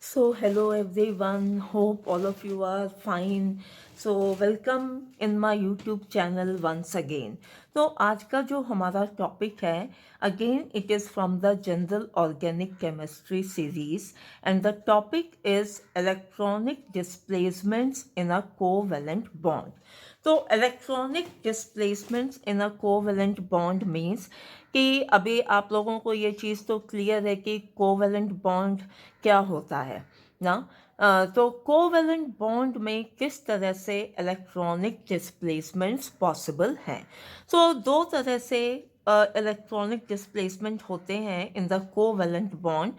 So, hello everyone. Hope all of you are fine. So, welcome in my YouTube channel once again. तो आज का जो हमारा topic है again it is from the general organic chemistry series and the topic is electronic displacements in a covalent bond. तो electronic displacements in a covalent bond means कि अभी आप लोगों को ये चीज़ तो क्लियर है कि कोवेलेंट बॉन्ड क्या होता है ना। तो कोवेलेंट बॉन्ड में किस तरह से इलेक्ट्रॉनिक डिस्प्लेसमेंट्स पॉसिबल हैं। तो दो तरह से इलेक्ट्रॉनिक डिस्प्लेसमेंट होते हैं in the covalent bond.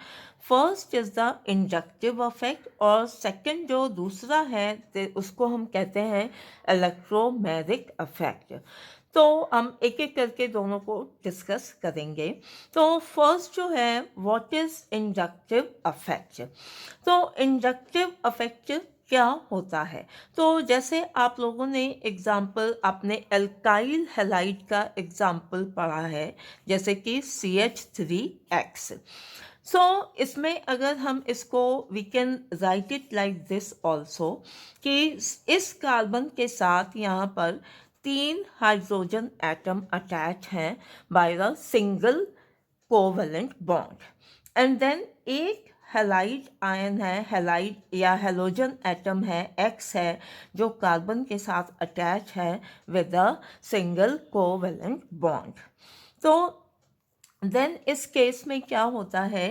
First is the inductive affect और सेकंड जो दूसरा है उसको हम कहते हैं इलेक्ट्रोमैग्नेटिक अफेक्ट। तो हम एक एक करके दोनों को डिस्कस करेंगे। तो फर्स्ट जो है व्हाट इज इंडक्टिव अफेक्ट। तो इंडक्टिव अफेक्ट क्या होता है। तो जैसे आप लोगों ने एग्जाम्पल आपने एल्काइल हैलाइड का एग्जाम्पल पढ़ा है जैसे कि CH3X। सो इसमें अगर हम इसको we can write it like this also कि इस कार्बन के साथ यहाँ पर 3 हाइड्रोजन एटम अटैच हैं by the single covalent bond and then एक हेलाइड आयन है, हेलाइड या हेलोजन एटम है, X है जो कार्बन के साथ अटैच है with a single covalent bond. तो देन इस केस में क्या होता है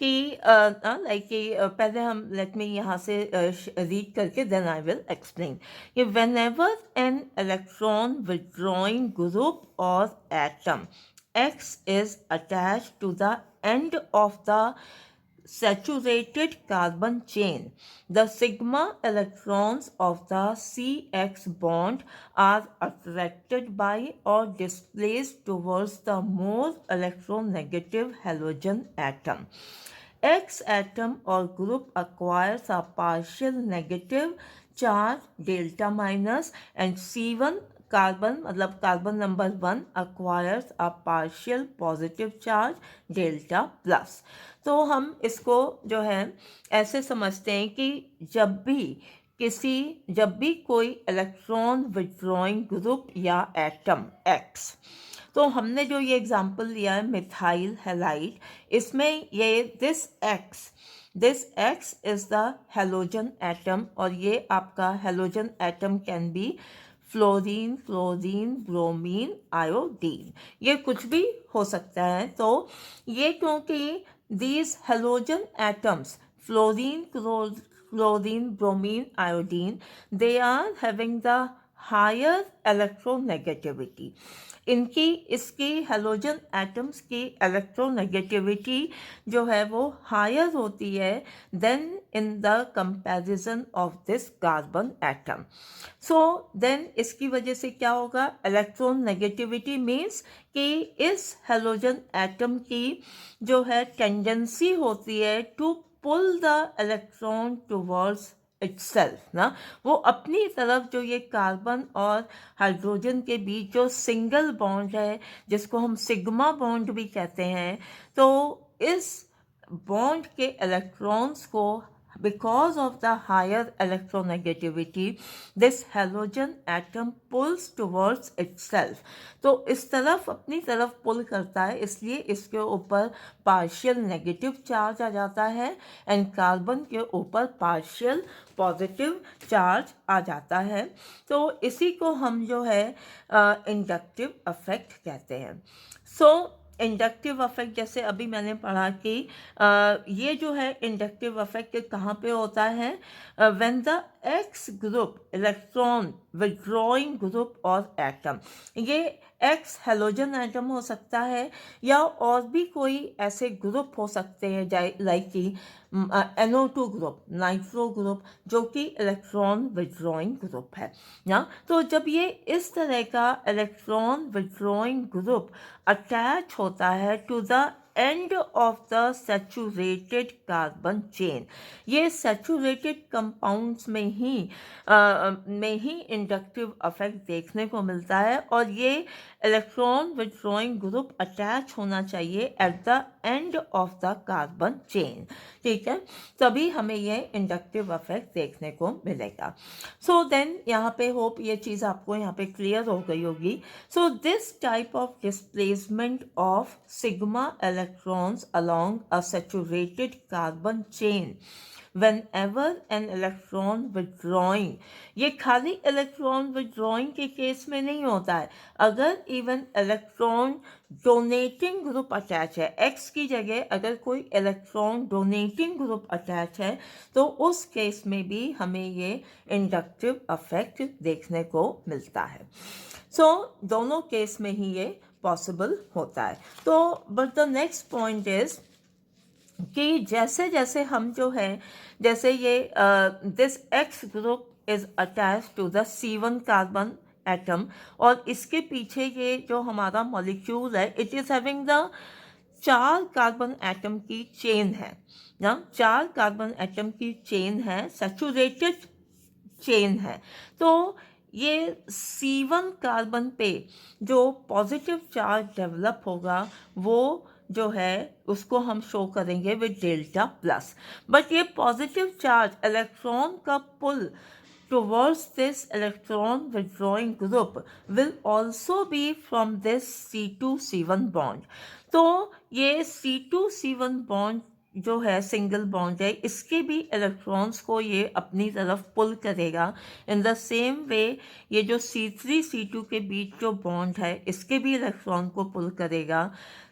कि लाइक कि पहले हम लेट मी यहाँ से रीड करके देन आई विल एक्सप्लेन कि when ever an electron withdrawing group और atom X is attached to the end of the saturated carbon chain, the sigma electrons of the CX bond are attracted by or displaced towards the more electronegative halogen atom. X atom or group acquires a partial negative charge delta minus and C1 carbon मतलब carbon number 1 acquires a partial positive charge delta plus. तो हम इसको जो है ऐसे समझते हैं कि जब भी कोई इलेक्ट्रॉन विड्रॉइंग ग्रुप या एटम X, तो हमने जो ये एग्जांपल लिया है मिथाइल हैलाइड, इसमें ये this X is the halogen atom और ये आपका halogen atom can be fluorine, chlorine, bromine, iodine, ये कुछ भी हो सकता है। तो ये क्योंकि these halogen atoms fluorine, chlorine, bromine, iodine, they are having the higher electronegativity। इनकी इसकी हेलोजन एटम्स की इलेक्ट्रोनेगेटिविटी जो है वो हायर होती है then in the comparison of this carbon atom. So then इसकी वजह से क्या होगा, इलेक्ट्रॉन नेगेटिविटी मीन्स कि इस हेलोजन एटम की जो है टेंडेंसी होती है to pull the electron towards itself ना, वो अपनी तरफ जो ये कार्बन और हाइड्रोजन के बीच जो सिंगल बॉन्ड है जिसको हम सिग्मा बॉन्ड भी कहते हैं, तो इस बॉन्ड के इलेक्ट्रॉन्स को because of the higher electronegativity this halogen atom pulls towards itself। तो इस तरफ अपनी तरफ पुल करता है, इसलिए इसके ऊपर पार्शियल नेगेटिव चार्ज आ जाता है एंड कार्बन के ऊपर पार्शियल पॉजिटिव चार्ज आ जाता है। तो इसी को हम जो है इंडक्टिव अफेक्ट कहते हैं। सो इंडक्टिव अफेक्ट जैसे अभी मैंने पढ़ा कि ये जो है इंडक्टिव अफेक्ट कहाँ पे होता है, when the x group electron withdrawing group और एटम, ये एक्स हेलोजन एटम हो सकता है या और भी कोई ऐसे ग्रुप हो सकते हैं लाइक कि NO2 ग्रुप, नाइट्रो ग्रुप, जो कि इलेक्ट्रॉन विड्रॉइंग ग्रुप है ना। तो जब ये इस तरह का इलेक्ट्रॉन विड्रॉइंग ग्रुप अटैच होता है to the end of the saturated carbon chain. ये सैचुरेटेड कंपाउंड्स में ही इंडक्टिव इफेक्ट देखने को मिलता है और ये इलेक्ट्रॉन विथड्रॉइंग ग्रुप अटैच होना चाहिए eight the end of the carbon chain. ठीक है, तभी हमें ये इंडक्टिव इफेक्ट देखने को मिलेगा। सो देन यहाँ पे होप ये चीज़ आपको यहाँ पे क्लियर हो गई होगी। So this type of displacement of sigma electrons along a saturated carbon chain whenever an electron withdrawing, ये खाली इलेक्ट्रॉन विथड्रॉइंग के केस में नहीं होता है, अगर even electron donating group attach है, एक्स की जगह अगर कोई इलेक्ट्रॉन डोनेटिंग ग्रुप अटैच है तो उस केस में भी हमें ये इंडक्टिव इफेक्ट देखने को मिलता है। सो दोनों केस में ही ये पॉसिबल होता है। तो but the next point is कि जैसे जैसे हम जो है, जैसे ये this X group is attach to the C1 carbon atom और इसके पीछे ये जो हमारा मॉलिक्यूल है it is having the 4 carbon atom की चेन है ना, 4 कार्बन एटम की चेन है, सैचुरेटेड चेन है। तो ये C1 कार्बन पे जो पॉजिटिव चार्ज डेवलप होगा वो जो है उसको हम शो करेंगे विद डेल्टा प्लस। बट ये पॉजिटिव चार्ज इलेक्ट्रॉन का पुल towards this electron withdrawing group will also be from this C2C1 bond। तो ये C2C1 bond जो है सिंगल बॉन्ड है, इसके भी इलेक्ट्रॉन्स को ये अपनी तरफ पुल करेगा। इन द सेम वे ये जो C3C2 के बीच जो बॉन्ड है इसके भी इलेक्ट्रॉन को पुल करेगा।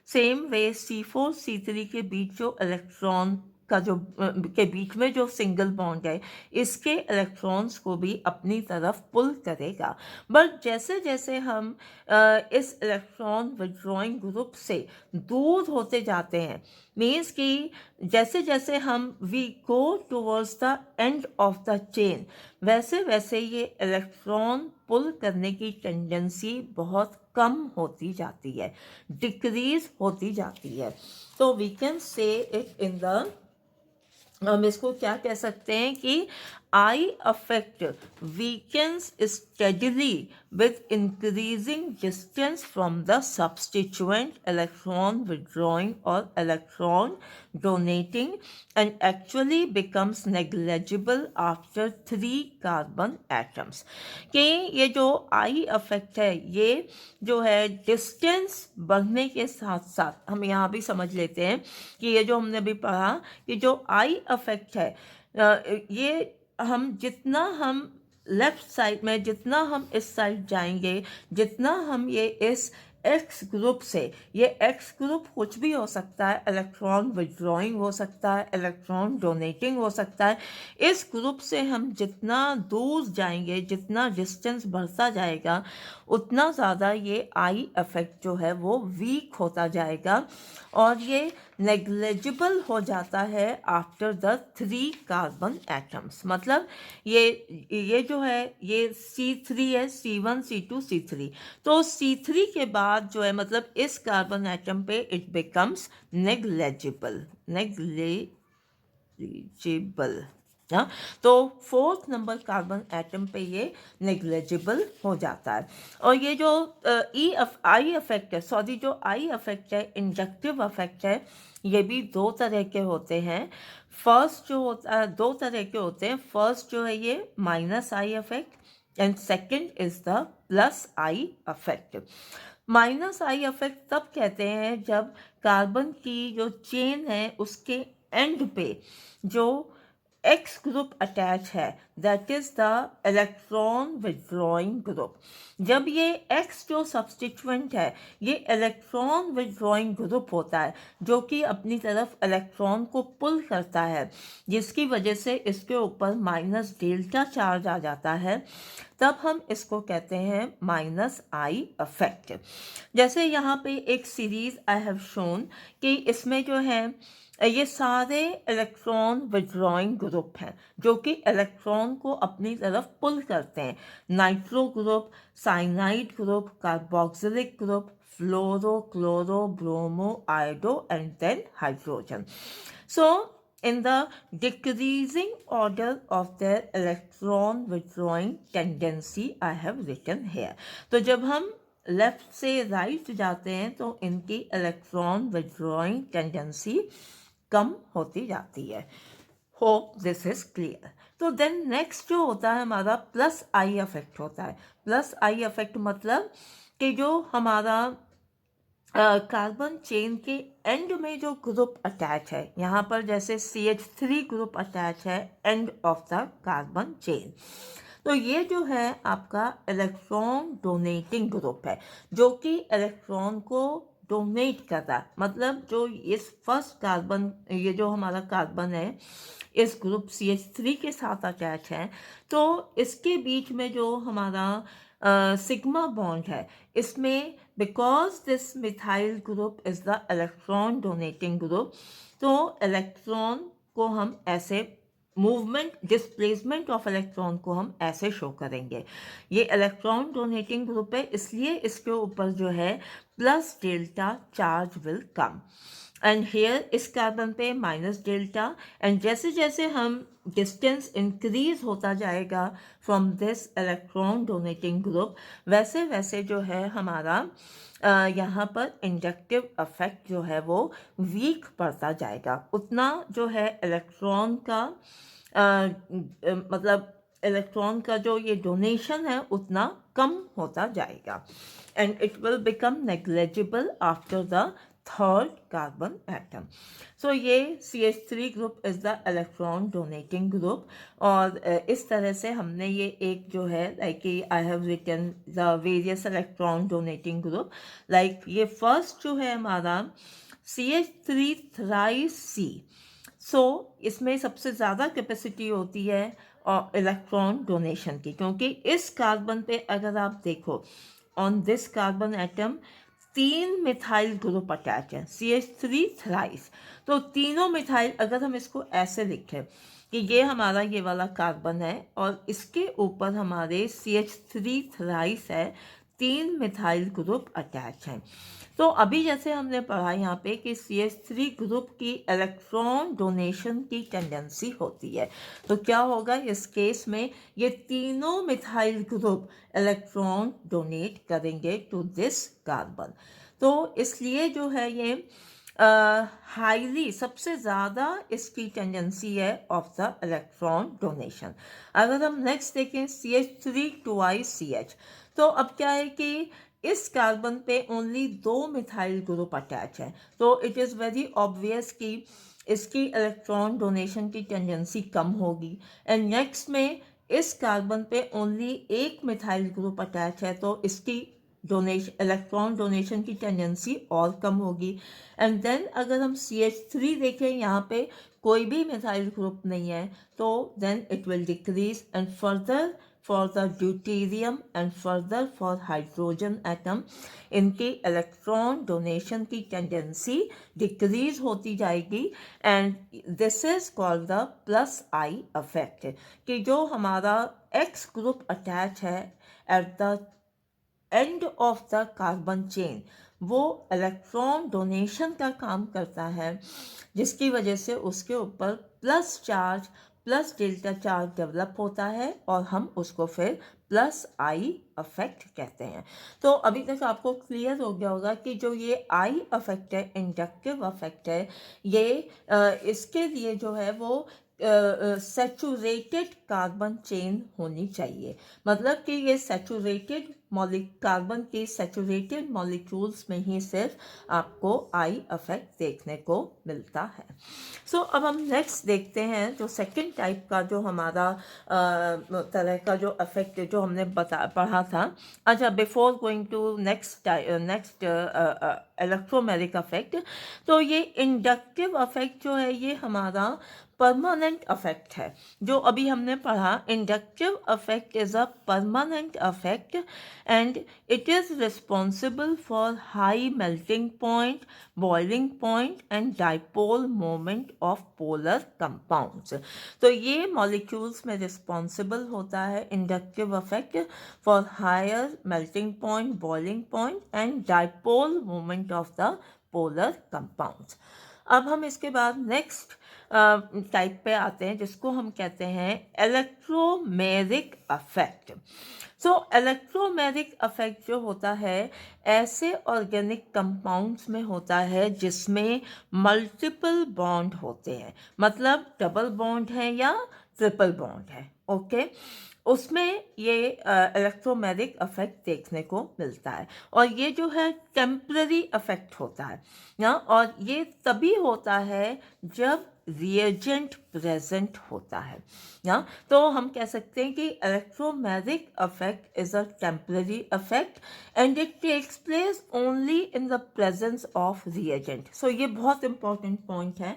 सेम वे C4C3 के बीच जो इलेक्ट्रॉन का जो के बीच में जो सिंगल बॉन्ड है इसके इलेक्ट्रॉन्स को भी अपनी तरफ पुल करेगा। बट जैसे जैसे हम इस इलेक्ट्रॉन विथड्रॉइंग ग्रुप से दूर होते जाते हैं, मीन्स कि जैसे जैसे हम we go towards the end of the chain, वैसे वैसे ये इलेक्ट्रॉन पुल करने की टेंडेंसी बहुत कम होती जाती है, डिक्रीज होती जाती है। तो we can say it in the, हम इसको क्या कह सकते हैं कि I effect weakens steadily with increasing distance from the substituent electron withdrawing or electron donating and actually becomes negligible after 3 carbon atoms। कि ये जो आई अफेक्ट है ये जो है डिस्टेंस बढ़ने के साथ साथ हम यहाँ भी समझ लेते हैं कि ये जो हमने अभी पढ़ा कि जो आई अफेक्ट है ये हम जितना हम लेफ्ट साइड में, जितना हम इस साइड जाएंगे, जितना हम ये इस एक्स ग्रुप से, ये एक्स ग्रुप कुछ भी हो सकता है, इलेक्ट्रॉन विथड्रॉइंग हो सकता है, इलेक्ट्रॉन डोनेटिंग हो सकता है, इस ग्रुप से हम जितना दूर जाएंगे, जितना डिस्टेंस बढ़ता जाएगा उतना ज़्यादा ये आई इफेक्ट जो है वो वीक होता जाएगा और ये नेग्लिजिबल हो जाता है आफ्टर द 3 कार्बन एटम्स। मतलब ये जो है ये C3 है, C1 C2 C3, तो C3 के बाद जो है मतलब इस कार्बन एटम पे इट बिकम्स नेग्लिजिबल हाँ, तो 4th नंबर कार्बन एटम पे ये नेग्लिजिबल हो जाता है। और ये जो आई इफेक्ट है, सॉरी जो आई इफेक्ट है, इंडक्टिव इफेक्ट है, ये भी 2 तरह के होते हैं। फर्स्ट जो होता है 2 तरह के होते हैं। फर्स्ट जो है ये minus I effect and second is the plus I effect. Minus I effect तब कहते हैं जब कार्बन की जो चेन है उसके एंड पे जो एक्स ग्रुप अटैच है, that is the electron withdrawing group. जब ये एक्स जो सब्स्टिट्यूएंट है ये इलेक्ट्रॉन विथड्रॉइंग ग्रुप होता है जो कि अपनी तरफ इलेक्ट्रॉन को पुल करता है, जिसकी वजह से इसके ऊपर माइनस डेल्टा चार्ज आ जाता है, तब हम इसको कहते हैं माइनस आई इफेक्ट। जैसे यहाँ पे एक सीरीज आई हैव शोन कि इसमें जो है ये सारे इलेक्ट्रॉन विथड्रॉइंग ग्रुप हैं जो कि इलेक्ट्रॉन को अपनी तरफ पुल करते हैं। Nitro group, cyanide group, carboxylic group, fluoro, chloro, bromo, iodo, and then hydrogen. So in the decreasing order of their electron withdrawing tendency I have written here. तो जब हम लेफ्ट से राइट जाते हैं तो इनकी इलेक्ट्रॉन विड्रॉइंग टेंडेंसी कम होती जाती है. Hope this is clear. तो देन नेक्स्ट जो होता है हमारा प्लस आई इफेक्ट होता है. प्लस आई इफेक्ट मतलब कि जो हमारा कार्बन चेन के एंड में जो ग्रुप अटैच है, यहाँ पर जैसे CH3 ग्रुप अटैच है and of the carbon chain, तो ये जो है आपका इलेक्ट्रॉन डोनेटिंग ग्रुप है जो कि इलेक्ट्रॉन को डोनेट कर रहा है. मतलब जो इस फर्स्ट कार्बन, ये जो हमारा कार्बन है इस ग्रुप CH3 के साथ अटैच है, तो इसके बीच में जो हमारा सिग्मा बॉन्ड है, इसमें because this methyl group is the electron donating group, तो इलेक्ट्रॉन को हम ऐसे मूवमेंट, डिस्प्लेसमेंट ऑफ इलेक्ट्रॉन को हम ऐसे शो करेंगे. ये इलेक्ट्रॉन डोनेटिंग ग्रुप है, इसलिए इसके ऊपर जो है plus delta charge will come. And here इस कार्बन पे माइनस डेल्टा. एंड जैसे जैसे हम डिस्टेंस इंक्रीज होता जाएगा from this electron donating group, वैसे वैसे जो है हमारा यहाँ पर इंडक्टिव इफेक्ट जो है वो वीक पड़ता जाएगा. उतना जो है इलेक्ट्रॉन का मतलब इलेक्ट्रॉन का जो ये डोनेशन है उतना कम होता जाएगा. And it will become negligible after the third carbon atom. So ये CH3 group is the electron donating group. और इस तरह से हमने ये एक जो है like I have written the various electron donating group. Like ये फर्स्ट जो है हमारा CH3 थ्राइस C. सो इसमें सबसे ज़्यादा कैपेसिटी होती है और इलेक्ट्रॉन डोनेशन की, क्योंकि इस कार्बन पे अगर आप देखो on this carbon atom 3 methyl group attach है, CH3 थ्राइस. तो तीनों मिथाइल, अगर हम इसको ऐसे लिखें कि ये हमारा ये वाला कार्बन है और इसके ऊपर हमारे CH3 थ्राइस है, 3 मिथाइल ग्रुप अटैच हैं. तो अभी जैसे हमने पढ़ा यहाँ पे कि CH3 ग्रुप की इलेक्ट्रॉन डोनेशन की टेंडेंसी होती है, तो क्या होगा इस केस में, ये तीनों मिथाइल ग्रुप इलेक्ट्रॉन डोनेट करेंगे टू दिस कार्बन. तो इसलिए जो है ये हाईली सबसे ज़्यादा इसकी टेंडेंसी है ऑफ द इलेक्ट्रॉन डोनेशन. अगर हम नेक्स्ट देखें CH3 2 CH, तो अब क्या है कि इस कार्बन पे ओनली 2 मिथाइल ग्रुप अटैच है, तो इट इज़ वेरी ऑब्वियस कि इसकी इलेक्ट्रॉन डोनेशन की टेंडेंसी कम होगी. एंड नेक्स्ट में इस कार्बन पे ओनली 1 मिथाइल ग्रुप अटैच है, तो इसकी इलेक्ट्रॉन डोनेशन की टेंडेंसी और कम होगी. एंड देन अगर हम CH3 देखें, यहाँ पे कोई भी मिथाइल ग्रुप नहीं है, तो then it will decrease. And further for the deuterium and further for hydrogen atom, इनकी इलेक्ट्रॉन डोनेशन की टेंडेंसी डिक्रीज होती जाएगी. And this is called the plus I effect, कि जो हमारा X ग्रुप अटैच है at the end of the carbon chain, वो electron donation का काम करता है, जिसकी वजह से उसके ऊपर plus charge, plus delta charge develop होता है और हम उसको फिर प्लस आई इफेक्ट कहते हैं. तो अभी तक आपको क्लियर हो गया होगा कि जो ये आई इफेक्ट है, इंडक्टिव इफेक्ट है, ये इसके लिए जो है वो सैचुरेटेड कार्बन चेन होनी चाहिए. मतलब कि ये सैचुरेटेड कार्बन के सैचुरेटेड मॉलिक्यूल्स में ही सिर्फ आपको आई इफेक्ट देखने को मिलता है. सो अब हम नेक्स्ट देखते हैं जो सेकंड टाइप का जो हमारा तरह का जो इफेक्ट जो हमने पढ़ा था. अच्छा, before going to next electromagnetic effect, तो ये इंडक्टिव इफेक्ट जो है ये हमारा परमानेंट अफेक्ट है। जो अभी हमने पढ़ा, inductive effect is a permanent effect and it is responsible for high melting point, boiling point and dipole moment of polar compounds. तो ये मॉलिक्यूल्स में रिस्पॉन्सिबल होता है inductive effect for higher melting point, boiling point and dipole moment of the polar compounds. अब हम इसके बाद next type पे आते हैं जिसको हम कहते हैं इलेक्ट्रोमेरिक अफेक्ट। सो इलेक्ट्रोमेरिक अफेक्ट जो होता है ऐसे ऑर्गेनिक कंपाउंड्स में होता है जिसमें मल्टीपल बॉन्ड होते हैं, मतलब डबल बॉन्ड है या ट्रिपल बॉन्ड है, ओके। उसमें ये इलेक्ट्रोमेरिक अफेक्ट देखने को मिलता है और ये जो है टेम्पररी अफेक्ट होता है ना, और ये तभी होता है जब रिएजेंट प्रेजेंट होता है ना। तो हम कह सकते हैं कि electromeric effect is a temporary effect and it takes place only in the presence of reagent. So ये बहुत इंपॉर्टेंट पॉइंट है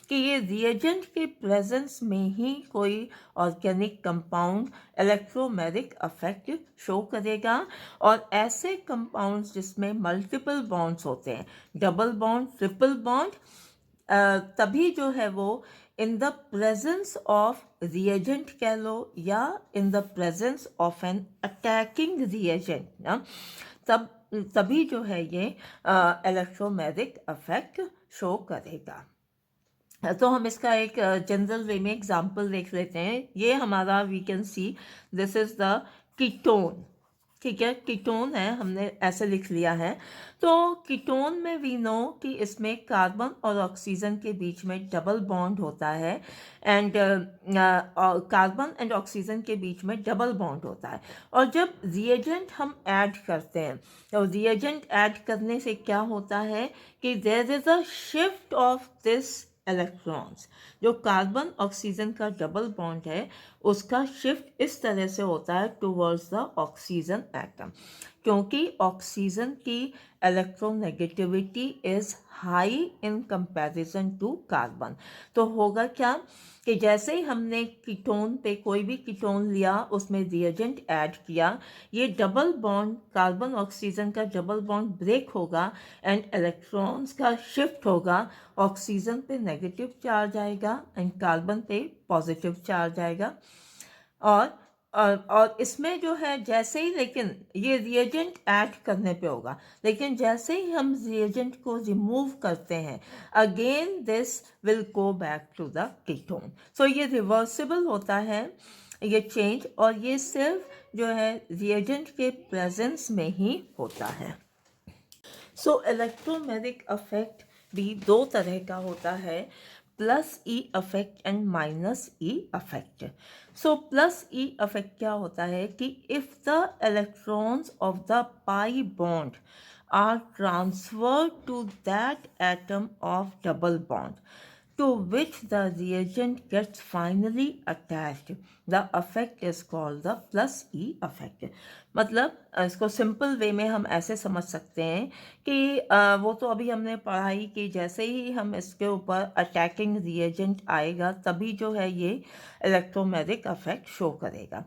कि ये रिएजेंट के प्रेजेंस में ही कोई organic compound electromeric affect show करेगा। और ऐसे कंपाउंड्स जिसमें मल्टीपल बॉन्ड्स होते हैं, डबल बॉन्ड, ट्रिपल बॉन्ड, तभी जो है वो in the presence of reagent कह लो या in the presence of an attacking reagent ना, तभी जो है ये इलेक्ट्रोमेरिक अफेक्ट शो करेगा। तो हम इसका एक जनरल वे में एग्जांपल देख लेते हैं। ये हमारा we can see this is the ketone, ठीक है, कीटोन है, हमने ऐसे लिख लिया है। तो कीटोन में वी नो कि इसमें कार्बन और ऑक्सीजन के बीच में डबल बॉन्ड होता है एंड कार्बन एंड ऑक्सीजन के बीच में डबल बॉन्ड होता है। और जब रिएजेंट हम ऐड करते हैं तो रिएजेंट ऐड करने से क्या होता है कि there is a shift of this electrons. जो कार्बन ऑक्सीजन का डबल बॉन्ड है उसका शिफ्ट इस तरह से होता है टुवर्ड्स द ऑक्सीजन एटम, क्योंकि ऑक्सीजन की electronegativity is high in comparison to carbon. तो होगा क्या कि जैसे ही हमने कीटोन पे कोई भी कीटोन लिया, उसमें रिएजेंट ऐड किया, ये डबल बॉन्ड कार्बन ऑक्सीजन का डबल बॉन्ड ब्रेक होगा एंड इलेक्ट्रॉन्स का शिफ्ट होगा। ऑक्सीजन पे नेगेटिव चार्ज आएगा एंड कार्बन पे पॉजिटिव चार्ज आएगा। और इसमें जो है जैसे ही, लेकिन ये रिएजेंट ऐड करने पे होगा, लेकिन जैसे ही हम रिएजेंट को रिमूव करते हैं again this will go back to the ketone. So ये रिवर्सिबल होता है ये चेंज, और ये सिर्फ जो है रिएजेंट के प्रेजेंस में ही होता है। सो इलेक्ट्रोमेरिक अफेक्ट भी दो तरह का होता है, plus E affect and minus E affect. So plus E affect क्या होता है कि if the electrons of the pi bond are transferred to that atom of double bond to which the reagent gets finally attached, the effect is called the plus E effect। मतलब इसको simple way में हम ऐसे समझ सकते हैं कि वो तो अभी हमने पढ़ाई कि जैसे ही हम इसके ऊपर अटैकिंग रिएजेंट आएगा तभी जो है ये इलेक्ट्रोमेरिक अफेक्ट शो करेगा।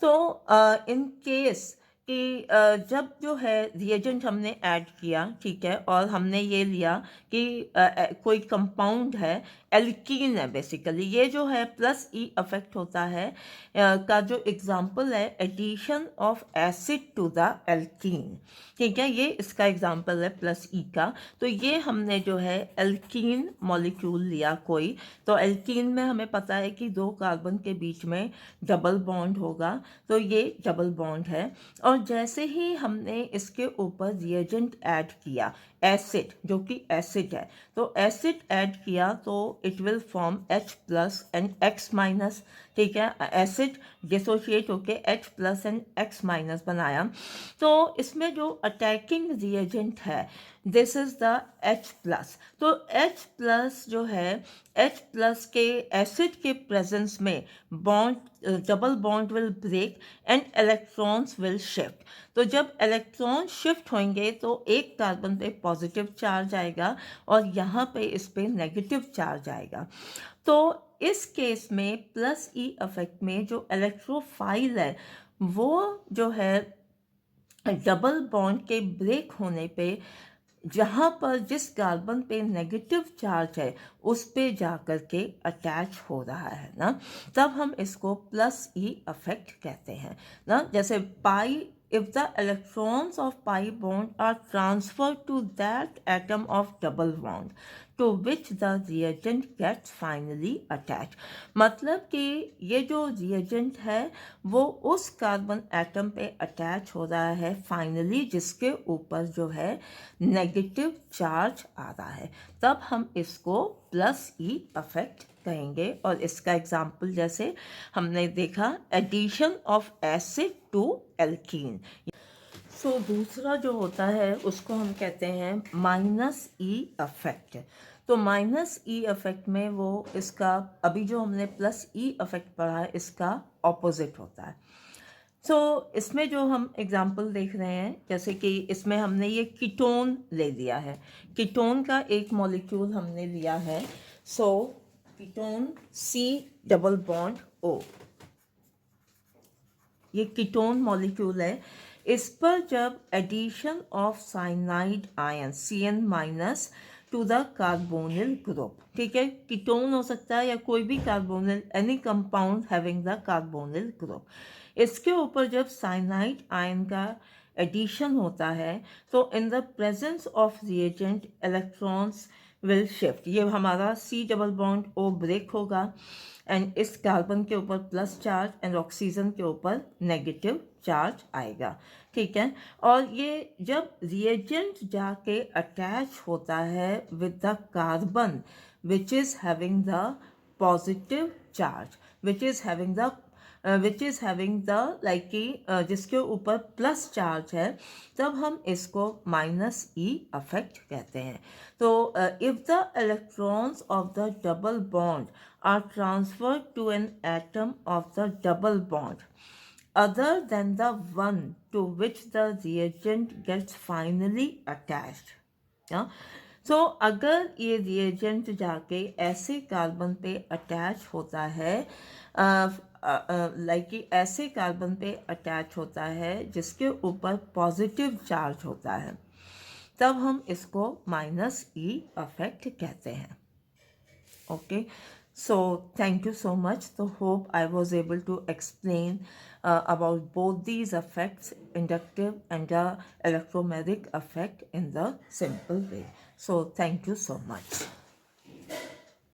तो इन केस कि जब जो है रिएजेंट हमने ऐड किया, ठीक है, और हमने ये लिया कि कोई कंपाउंड है, एल्कीन है बेसिकली, ये जो है प्लस ई अफेक्ट होता है का जो एग्जांपल है addition of acid to the alkene, ठीक है, ये इसका एग्जांपल है प्लस ई का। तो ये हमने जो है एल्कीन मॉलिक्यूल लिया कोई, तो एल्कीन में हमें पता है कि दो कार्बन के बीच में डबल बॉन्ड होगा, तो ये डबल बॉन्ड है। और जैसे ही हमने इसके ऊपर रिएजेंट ऐड किया एसिड, जो कि एसिड है, तो एसिड ऐड किया तो it will form H plus and X minus, ठीक है, एसिड डिसोशिएट होके H plus and X minus बनाया। तो इसमें जो अटैकिंग रिएजेंट है this is the H plus. तो H प्लस जो है H प्लस के एसिड के प्रेजेंस में bond double bond will break and electrons will shift. तो जब इलेक्ट्रॉन शिफ्ट होंगे तो एक कार्बन पे पॉजिटिव चार्ज आएगा और यहाँ पे इस पे नेगेटिव चार्ज आएगा। तो इस केस में प्लस ई इफेक्ट में जो इलेक्ट्रोफाइल है वो जो है डबल बॉन्ड के ब्रेक होने पे जहाँ पर जिस कार्बन पे नेगेटिव चार्ज है उस पे जा कर के अटैच हो रहा है ना, तब हम इसको प्लस ई इफेक्ट कहते हैं ना। जैसे पाई, if the electrons of pi bond are transferred to that atom of double bond to which the reagent gets finally attached, मतलब कि ये जो reagent है वो उस कार्बन एटम पे अटैच हो रहा है फाइनली, जिसके ऊपर जो है नेगेटिव चार्ज आ रहा है, तब हम इसको प्लस ई इफेक्ट कहेंगे। और इसका एग्जाम्पल जैसे हमने देखा addition of acid to alkene. So दूसरा जो होता है उसको हम कहते हैं माइनस ई इफेक्ट। तो माइनस ई इफेक्ट में वो इसका, अभी जो हमने प्लस ई इफेक्ट पढ़ा है इसका ऑपोजिट होता है। सो इसमें जो हम एग्जाम्पल देख रहे हैं, जैसे कि इसमें हमने ये कीटोन ले लिया है, कीटोन का एक मॉलिक्यूल हमने लिया है। So ketone C double bond O, ये कीटोन मॉलिक्यूल है। इस पर जब addition of cyanide ion Cn minus to the carbonyl group, ठीक है, कीटोन हो सकता है या कोई भी carbonyl, any compound having the carbonyl group, इसके ऊपर जब साइनाइड आयन का एडिशन होता है तो in the presence of reagent electrons will shift. ये हमारा C double bond O break होगा एंड इस कार्बन के ऊपर प्लस चार्ज एंड ऑक्सीजन के ऊपर नेगेटिव चार्ज आएगा, ठीक है। और ये जब रिएजेंट जाके अटैच होता है with the carbon which is having the positive charge, which is having the like कि जिसके ऊपर प्लस चार्ज है, तब हम इसको माइनस ई इफेक्ट कहते हैं। तो if the electrons of the double bond are transferred to an atom of the double bond other than the one to which the reagent gets finally attached, yeah? So अगर ये reagent जाके ऐसे carbon पे attach होता है, like कि ऐसे carbon पे अटैच होता है जिसके ऊपर पॉजिटिव चार्ज होता है, तब हम इसको माइनस ई इफेक्ट कहते हैं। Okay, so thank you so much. So hope I was able to explain about both these effects, inductive and the electromagnetic effect, in the simple way. So thank you so much.